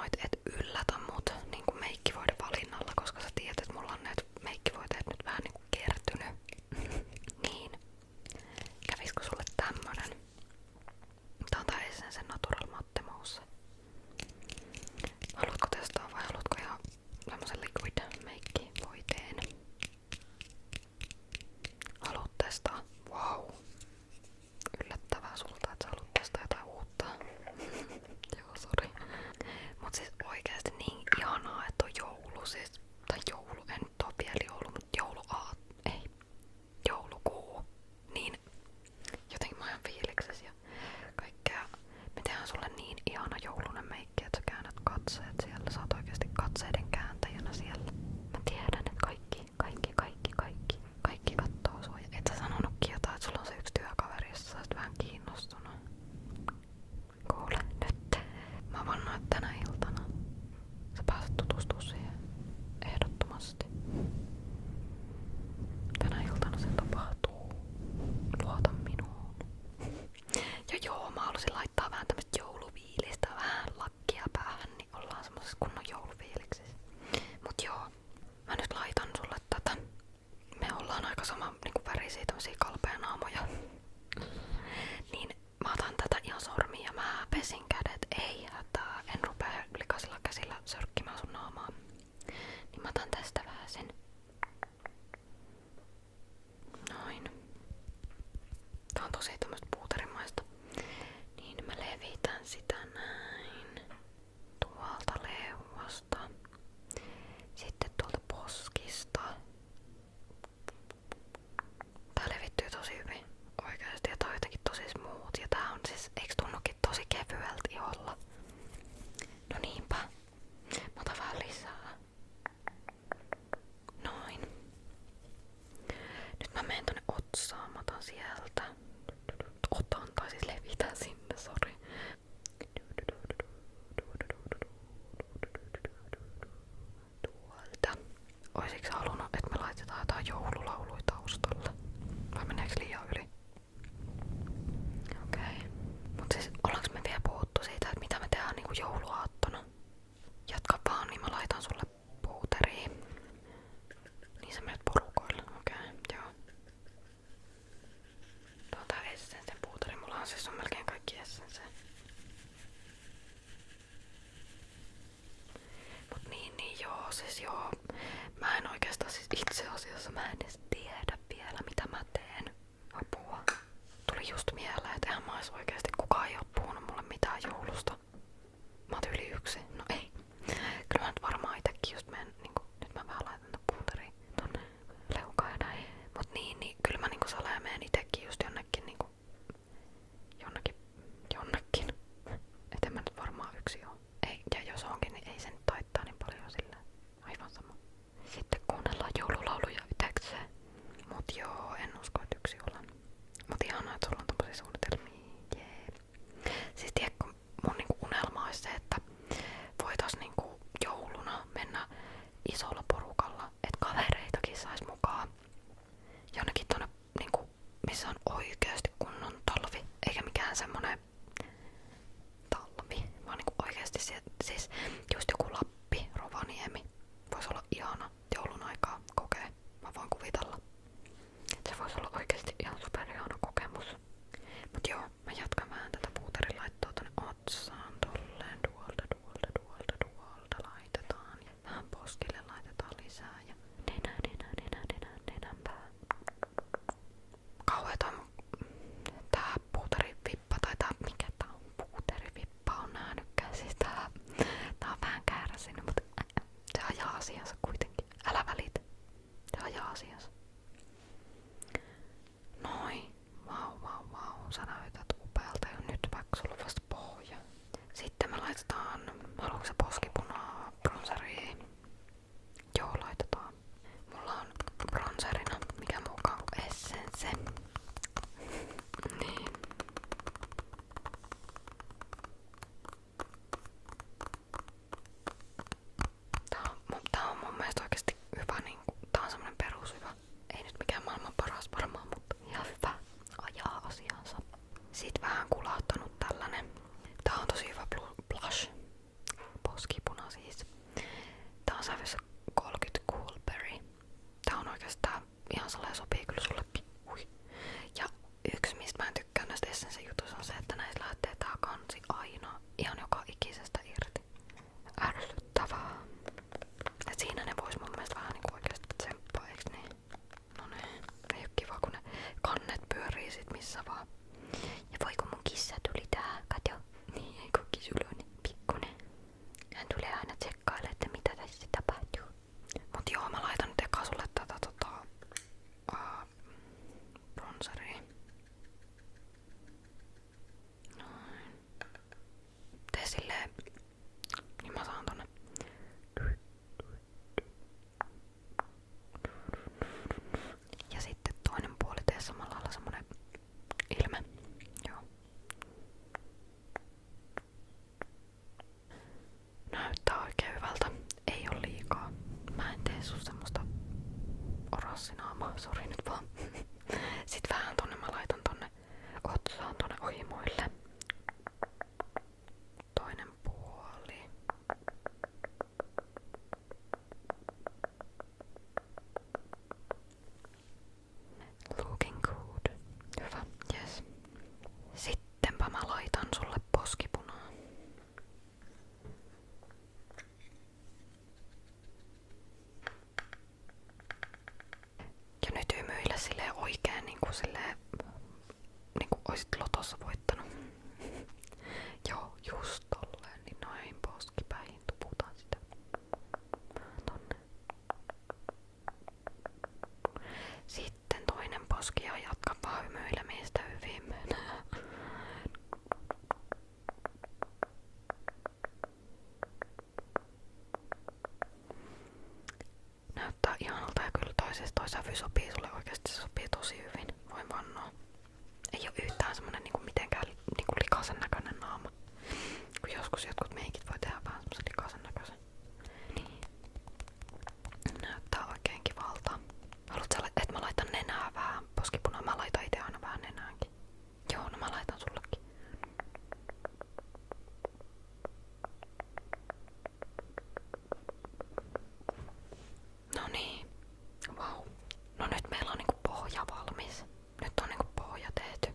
sanoit, että yllätä mut niinku meikkivoiden valinnalla, koska sä tiedät, että mulla on näitä meikkivoiteet nyt vähän niinku kertynyt. Niin. Kävisikö sulle tämmönen? Tää on tää Essence Natural Matte Mousse. Haluatko testaa vai haluatko ihan semmosen liquid meikkivoiteen? Haluat testaa? Wow. Yllättävää sulta, että sä haluat testaa jotain uutta. Joo, sori. Mut siis oikeesti niin ihanaa, että on joulu siis. Tai joulu, en nyt oo vielä joulu, mut ei. Joulukuu. Niin jotenkin mä oon ihan fiiliksissä ja kaikkea. Me tehdään sulle niin ihana joulunen meikki, että sä käännät katseet siellä. Sä oot oikeesti katseiden kääntäjänä siellä. Mä tiedän, että kaikki kattoo sua. Ja et sä sanonutkin jotain, että sulla on se yksi työkaveri, jossa sä oot vähän kiinnostunut. Kuule nyt. Mä vannoin, että tänä iltana sä pääset tutustumaan siihen. Ehdottomasti. Tänä iltana se tapahtuu. Luota minuun. Ja joo, mä halusin laittaa vähän tämmöstä joulufiilistä, vähän lakkia päähän, niin ollaan semmosessa kunnon joulufiiliksissä. Mut joo, mä nyt laitan sulle tätä. Me ollaan aika sama niinku värisiä tämmösiä kalpeenaamoja. Niin mä otan tätä ihan sormiin ja mä pesin kädet. Ei hätää, en rupea likaisilla käsillä sörkkimään sun naamaa. Niin mä otan tästä vähän sen. Noin. Tää on tosi tämmöstä puuterimaista. Niin mä levitän sitä näin. Tuolta leuasta. Sitten tuolta poskista. Tää levittyy tosi hyvin oikeesti ja tää on jotenkin tosi smooth. Ja tää on siis, eiks tunnukin tosi kevyeltä iholla? No niinpä. Mä otan vähän lisää. Noin. Nyt mä menen tonne otsaan. Mä otan sieltä. Otan tai siis levitän sinne, sori. Tuolta. Oisiks sä halunnut, että me laitetaan jotain joululauluja taustalle? Vai meneeks liian yli? Okei. Mut siis ollaanko me vielä puhuttu siitä, että mitä me tehdään niinku jouluaattona? Jatka vaan, niin mä laitan sulle puuteriin. Niin sä menet porukoille. Okei, joo. Tää on tää Essencen puuteri. Mullahan siis on melkein kaikki Essence. Mut niin joo, siis joo. Mä en oikeastaan siis itse asiassa mä en edes tiedä vielä mitä mä teen. Apua. Tuli just mieleen, että eihän mä ois oikeesti kukaan ei oo puhunut mulle mitään joulusta. Mä oon yli yksi. No ei. Kyllä mä nyt varmaan itekin just menen niinku, nyt mä vähän laitan tän puuteriin tonne leukaan ja näin. Mut niin kyllä mä niinku salee menen itekin just jonnekin niinku jonnekin. Et en mä nyt varmaan yksi oo. Ei, ja jos onkin, niin ei se nyt taittaa niin paljon sillä. Aivan sama. Sitten kuunnellaan joululauluja itekseen. Mut joo, en usko, että yksi olen. Mut ihanaa, että sulla on tommosia suunnitelmia. Jee. Siis tiedätkö, mun niinku unelma olisi se, että voitais niinku jouluna mennä isolla porukalla, et kavereitakin sais mukaan. Jonnekin tonne niinku, missä on oikeesti kunnon talvi, eikä mikään semmonen talvi, vaan niinku oikeesti siis just joku Lappi, Rovaniemi. Vois olla ihana joulun aikaa kokea. Mä voin kuvitella. Se vois olla oikeesti ihan superihana kokemus. Mut joo, mä jatkan vähän tätä puuterin laittoa tonne otsaan. Tolleen duolta laitetaan. Vähän poskille laitetaan. niinku silleen, niinku oisit lotossa voittanut. Joo, just tolleen, niin noihin poskipäihin tuputaan sitä. Tonne. Sitten toinen poski ja jatka vaan hymyilemistä hyvin. Näyttää ihanalta ja kyllä toi sävy sopii sulle oikeesti, se sopii tosi hyvin, voin vannoa. Ei oo yhtään semmonen niinku mitenkään niinku likaisen näköinen naama. Kun joskus jotkut meikit voi tehdä vähän semmosen likaisen näköisen. Niin. Näyttää oikein kivalta. Haluatko sä, että mä laitan nenää vähän poskipunaa? Mä laitan ite aina vähän nenäänkin. Joo, no mä laitan sullekin. No niin. Vau. No nyt meillä on niinku pohja valmis. Nyt on niinku pohja tehty.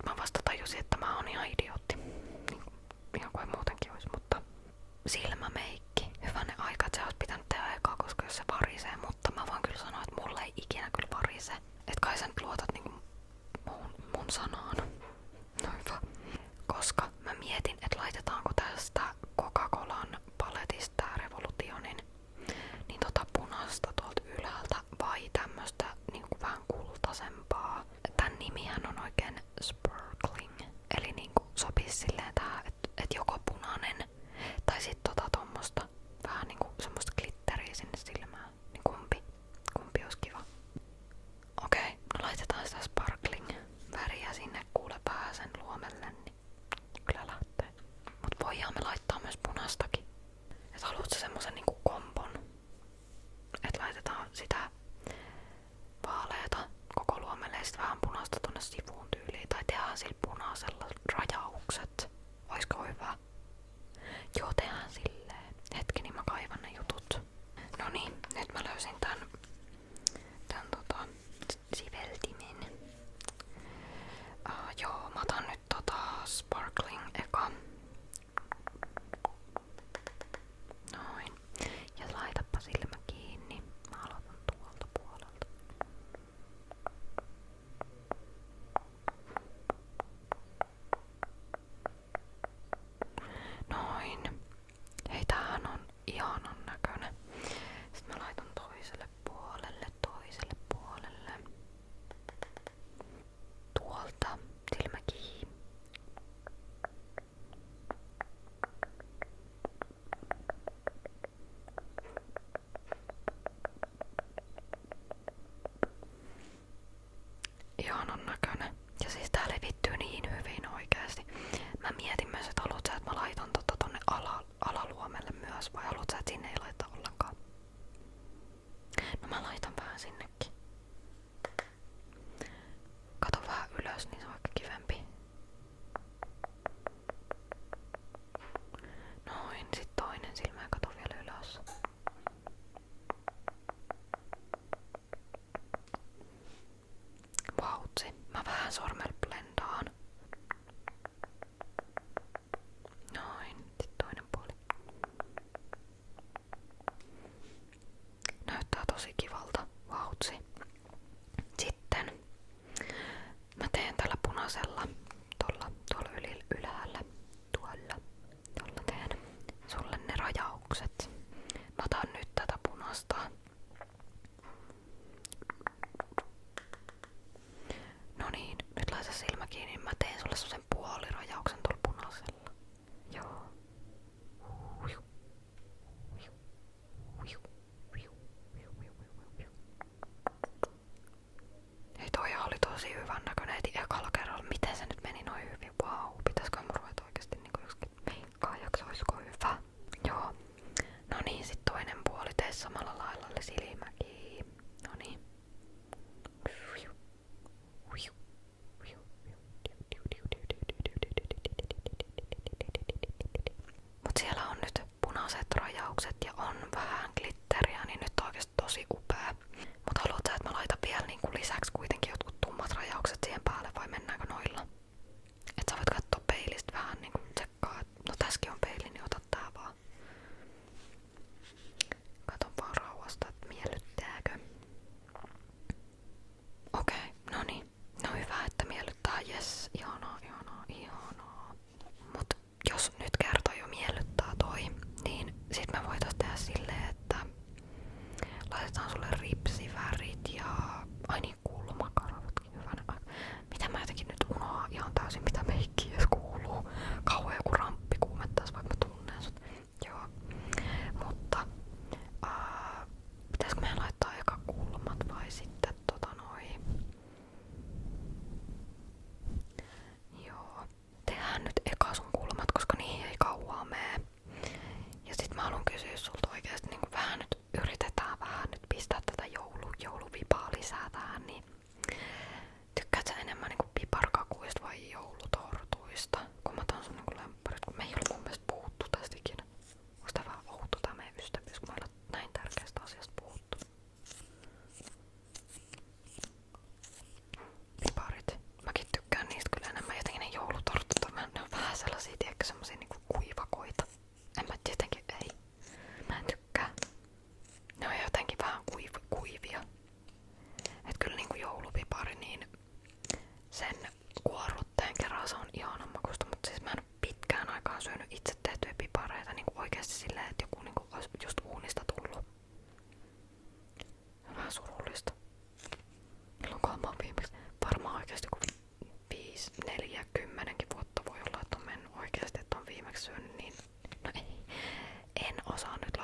Mä vasta tajusin, että mä oon ihan idiootti. Niinku, ihan kuin muutenkin ois, mutta silmämeikki. Hyvänen aika, että se ois pitänyt tehdä ekaa, koska jos se varisee, mutta mä voin kyllä sanoa, että mulle ei ikinä kyllä varise. Et kai sä nyt luotat niinku mun sanaan. No hyvä. Koska mä mietin, että laitetaanko tästä Coca-Colan paletista tää Revolutionin niin punaista tuolta ylhäältä vai tämmöstä niinku vähän kultaisempaa. Tän nimihän on oikein sparkling. Eli niinku sopis silleen tää, et joko punainen tai sit tommosta vähän niinku semmoista glitteriä sinne silmään. Niin kumpi olisi kiva. Okei, no laitetaan sitä sparkling väriä sinne kuule pääsen luomelle, niin kyllä lähtee. Mut voidaan me laittaa myös punastakin. Et haluat sä semmosen niinku kombon? Et laitetaan sitä vaaleeta koko luomelle ja sit vähän punaista tonne sivuun tyyliin. Tai tehdään sillä punaisella rajaukset. Oisko hyvä? Joo, tehdään silleen. Hetki, niin mä kaivan ne jutut. No niin, nyt mä löysin tän siveltimen. Joo, mä otan nyt sparkling eka. Noin. Ja laitappa silmä kiinni. Mä aloitan tuolta puolelta. Noin. Hei, tämähän on ihanan näköinen. Sitten mä laitan toiselle puolelle. Tuolta silmä kiinni. Ihanan näköinen. Ja siis tää levittyy niin hyvin oikeesti. Mä mietin myös, että haluat sä, että mä laitan tonne alaluomelle myös, vai haluat sä, että sinne ei laita ollenkaan? No mä laitan vähän sinnekin. Kato vähän ylös, niin se on aika kivempi. Noin, sit toinen silmä ja kato vielä ylös. Vautsi. Mä vähän sormella blendaan. Noin, sit toinen puoli. Näyttää tosi kivalta. Vautsi. Sitten mä teen tällä punaisella tuolla ylhäällä. Tuolla teen sulle ne rajaukset. Mä otan nyt tätä punasta. No niin, nyt laita silmä kiinni, mä teen sulle semmosen puolirajauksen tuolla punaisella. Joo. Hei, toi oli tosi hyvän näköinen heti ekalla kerralla. Miten se nyt meni noin hyvin? Vau, pitäisikö mun ruveta oikeesti niinku joskin meikkaajaksi, oisko hyvä? Joo. No niin, sit toinen puoli tee samalla lailla silmäkin. No niin. Mut siellä on nyt punaiset rajaukset ja on vähän glitteriä, niin nyt on oikeesti tosi upea. Mut haluat sä, että mä laitan vielä niinku lisäksi kuitenkin jotkut tummat rajaukset siihen päälle vai mennäänkö noilla? Et sä voit kattoo peilistä vähän niinku tsekkaa, että no tässäkin on peili, niin ota tää vaan. Katon vaan rauhasta, että miellyttääkö. Okei, no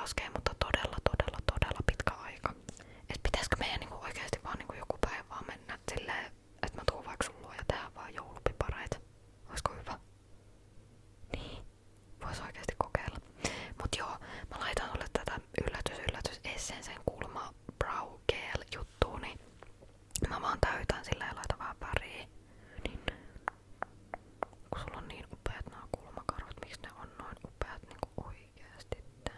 laskee, mutta todella pitkä aika. Et pitäisikö meidän niinku oikeesti vaan niinku joku päivä vaan mennä silleen, että mä tuun vaikka sun luo ja tehdään vaan joulupipareita. Oisko hyvä? Niin, vois oikeesti kokeilla. Mut joo, mä laitan sulle tätä yllätys Essensen kulma brow gel juttuun, niin mä vaan täytän silleen ja laitan vähän väriä. Niin, kun sulla on niin upeat nää kulmakarvat, miksi ne on noin upeat niinku oikeesti tää?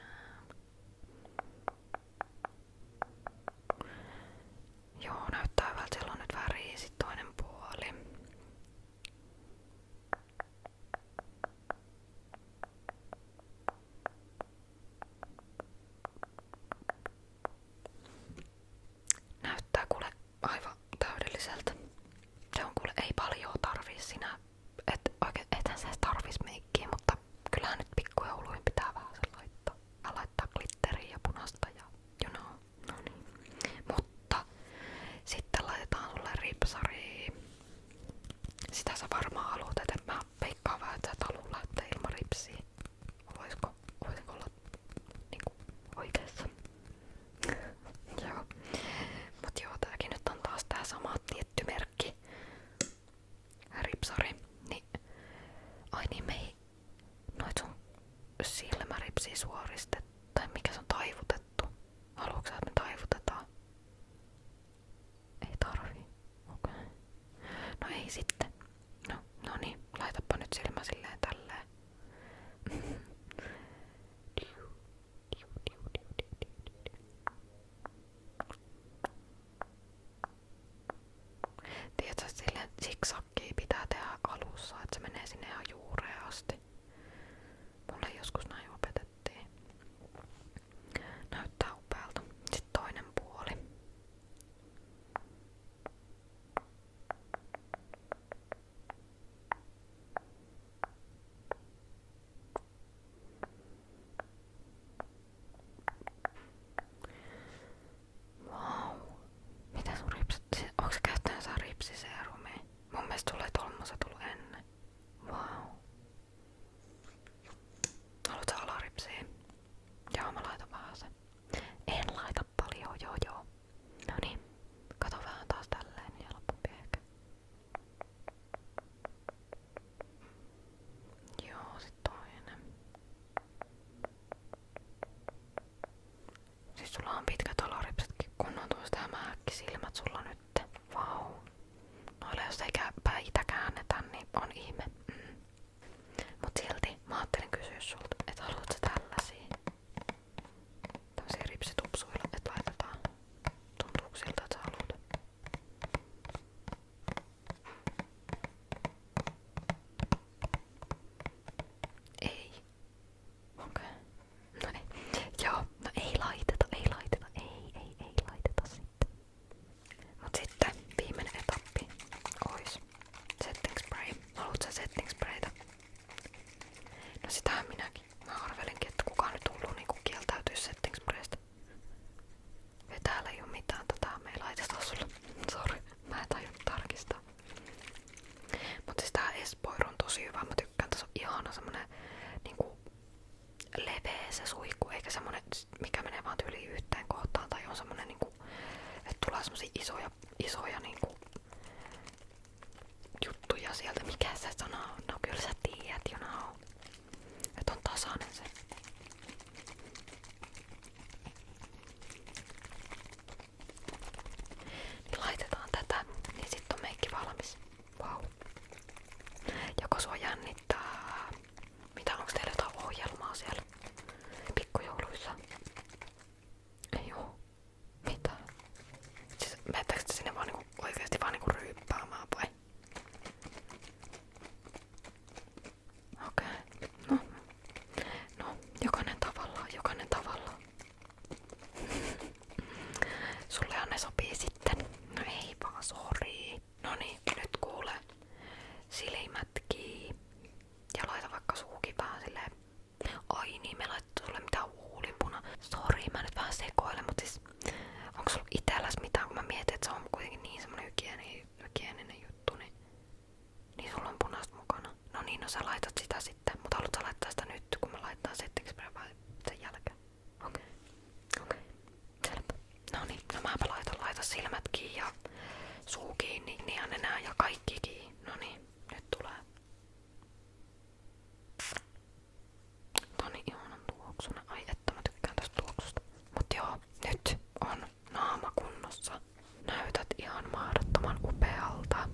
tossa. Näytät ihan mahdottoman upealta.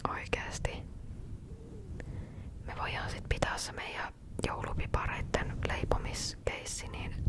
Oikeesti. Me voidaan sit pitää se meidän joulupipareitten leipomiskeissi niin